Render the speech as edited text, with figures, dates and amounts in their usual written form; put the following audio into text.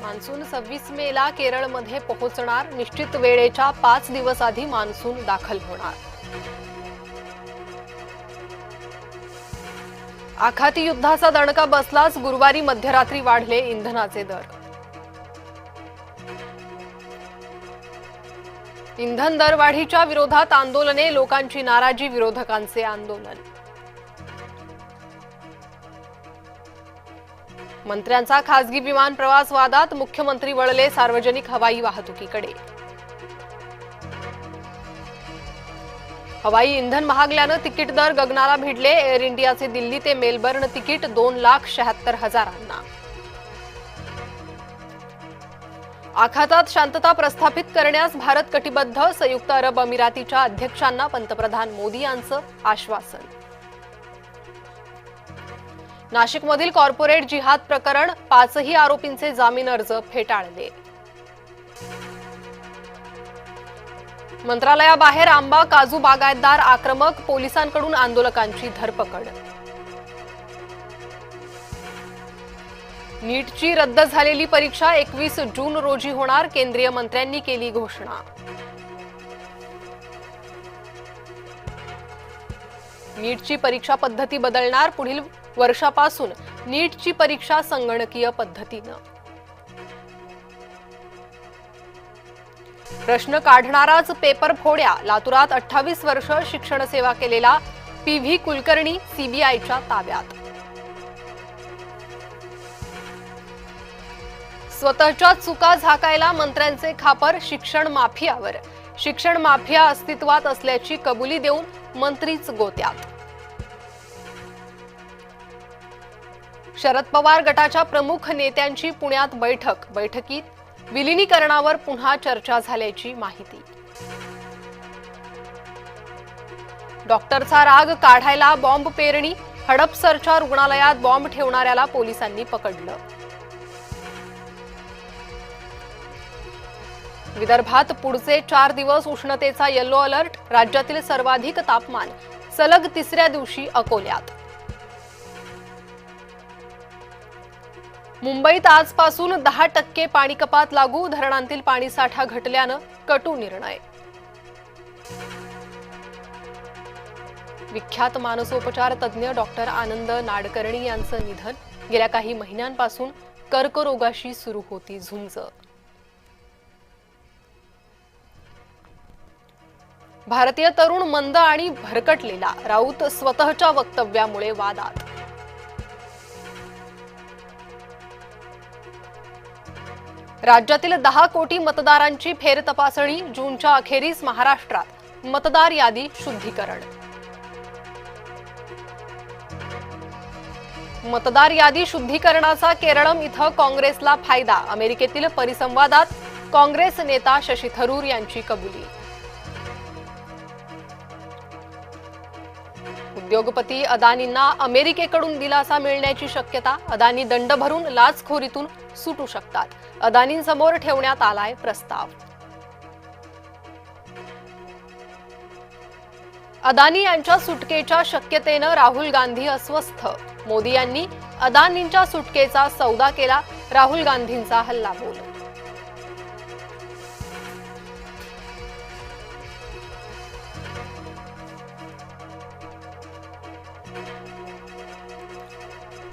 Monsoon 26 मेला केरळमध्ये पोहोचणार। निश्चित वेळेच्या 5 दिवस आधी मान्सून दाखल होणार। आखाती युद्धाचा दणका बसलाच, गुरुवारी मध्यरात्री वाढले इंधनाचे दर। इंधन दरवाढीच्या विरोधात आंदोलने, लोकांची नाराजी, विरोधकांचे आंदोलन। मंत्र्यांचा खासगी विमान प्रवास वादात, मुख्यमंत्री वळले सार्वजनिक हवाई वाहतुकीकडे। हवाई इंधन महागल्यानं तिकीट दर गगनाला भिडले। एअर इंडियाचे दिल्ली ते मेलबर्न तिकीट 2,76,000. आखातात शांतता प्रस्थापित करण्यास भारत कटिबद्ध, संयुक्त अरब अमिरातीच्या अध्यक्षांना पंतप्रधान मोदी यांचं आश्वासन। नाशिकमधील कॉर्पोरेट जिहाद प्रकरण, 5ही आरोपींचे जामीन अर्ज फेटाळले। मंत्रालयाबाहेर आंबा काजू बागायतदार आक्रमक, पोलिसांकडून आंदोलकांची धरपकड। नीटची रद्द झालेली परीक्षा 21 जून रोजी होणार, केंद्रीय मंत्र्यांनी केली घोषणा। नीटची परीक्षा पद्धती बदलणार, पुढील वर्षापासून नीटची परीक्षा संगणकीय पद्धतीनं। प्रश्न काढणाराच पेपर फोड्या, लातूरात 28 वर्ष शिक्षण सेवा केलेला PV कुलकर्णी सीबीआयच्या ताब्यात। स्वतःच्या चुका झाकायला मंत्र्यांचे खापर, शिक्षण माफियावर। शिक्षण माफिया अस्तित्वात असल्याची कबुली देऊन मंत्रीच गोत्यात। शरद पवार गटाच्या प्रमुख नेत्यांची पुण्यात बैठक, बैठकीत विलिनीकरणावर पुन्हा चर्चा झाल्याची माहिती। डॉक्टरचा राग काढायला बॉम्ब पेरणी, हडपसरच्या रुग्णालयात बॉम्ब ठेवणाऱ्याला पोलिसांनी पकडलं। विदर्भात पुढचे 4 दिवस उष्णतेचा येलो अलर्ट, राज्यातील सर्वाधिक तापमान सलग तिसऱ्या दिवशी अकोल्यात। मुंबईत आजपासून 10% पाणी कपात लागू, धरणांतील पाणीसाठा घटल्यानं कटू निर्णय। विख्यात मानसोपचार तज्ज्ञ डॉक्टर आनंद नाडकर्णी यांचं निधन, गेल्या काही महिन्यांपासून कर्करोगाशी सुरू होती झुंज। भारतीय तरुण मंद आणि भरकटलेला, राऊत स्वतःच्या वक्तव्यामुळे वादात। राज्यातील 10 कोटी मतदारांची फेरतपासणी, जूनच्या अखेरीस महाराष्ट्रात मतदार यादी शुद्धीकरण। मतदार यादी शुद्धीकरणाचा केरळम इथं काँग्रेसला फायदा, अमेरिकेतील परिसंवादात काँग्रेस नेता शशी थरूर यांची कबुली। उद्योगपती अदानींना अमेरिकेकडून दिलासा मिळण्याची शक्यता, अदानी दंड भरून लाचखोरीतून सुटू शकतात, अदानींसमोर ठेवण्यात आलाय प्रस्ताव। अदानी यांच्या सुटकेच्या शक्यतेनं राहुल गांधी अस्वस्थ, मोदी यांनी अदानींच्या सुटकेचा सौदा केला, राहुल गांधींचा हल्लाबोल।